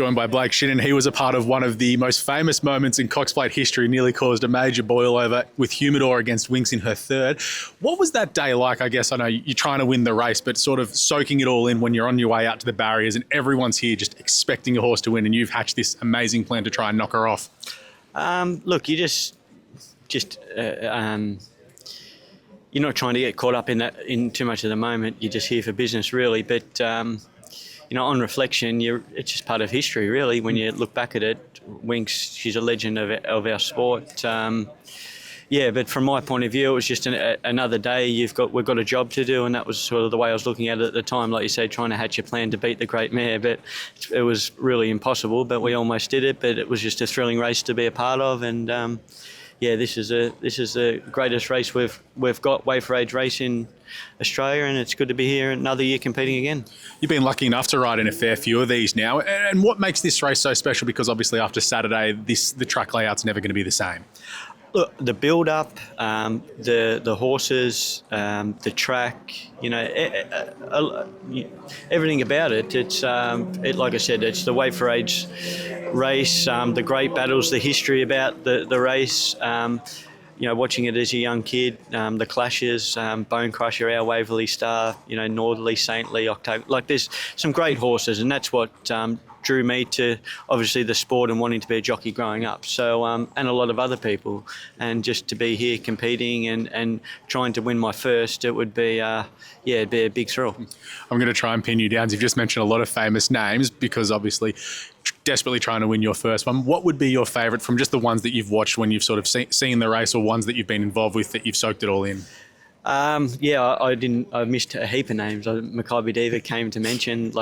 joined by Blake Shinn, and he was a part of one of the most famous moments in Cox Plate history, nearly caused a major boil over with Humidor against Winks in her third. What was that day like? I guess I know you're trying to win the race, but sort of soaking it all in when you're on your way out to the barriers and everyone's here just expecting your horse to win, and you've hatched this amazing plan to try and knock her off. Look, you you're not trying to get caught up in too much of the moment. You're just here for business, really. But on reflection, it's just part of history, really. When you look back at it, Winks, she's a legend of our sport. But from my point of view, it was just another day. We've got a job to do, and that was sort of the way I was looking at it at the time. Like you say, trying to hatch a plan to beat the great mare, but it was really impossible. But we almost did it. But it was just a thrilling race to be a part of, and. This is the greatest race we've got, way for age race in Australia, and it's good to be here another year competing again. You've been lucky enough to ride in a fair few of these now, and what makes this race so special? Because obviously after Saturday, the track layout's never going to be the same. Look, the build-up, the horses, the track, everything about it. It's like I said, it's the way for age race, the great battles, the history about the race. Watching it as a young kid, the clashes, Bone Crusher, Our Waverley Star, Northerly, Saintly, October. Like, there's some great horses, and that's what drew me to obviously the sport and wanting to be a jockey growing up. So and a lot of other people, and just to be here competing and trying to win my first, it would be it'd be a big thrill. I'm going to try and pin you down. You've just mentioned a lot of famous names because obviously desperately trying to win your first one. What would be your favourite from just the ones that you've watched when you've sort of seen the race, or ones that you've been involved with that you've soaked it all in? I missed a heap of names. Maccabi Diva came to mention.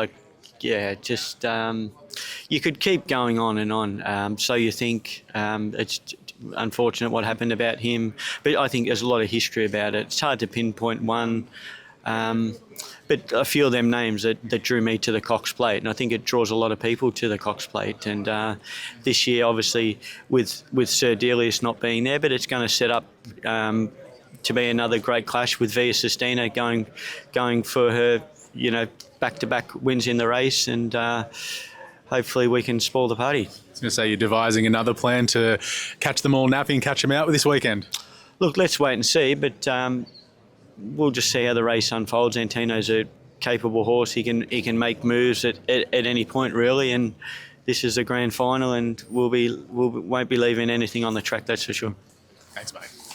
You could keep going on and on. So you think it's unfortunate what happened about him, but I think there's a lot of history about it. It's hard to pinpoint one, but a few of them names that drew me to the Cox Plate, and I think it draws a lot of people to the Cox Plate. And this year, obviously, with Sir Delius not being there, but it's going to set up to be another great clash with Via Sistina going for her, back-to-back wins in the race, and hopefully we can spoil the party. I was going to say, you're devising another plan to catch them all napping and catch them out with this weekend. Look, let's wait and see, but we'll just see how the race unfolds. Antino's a capable horse. He can make moves at any point, really, and this is a grand final, and we won't be leaving anything on the track, that's for sure. Thanks, mate.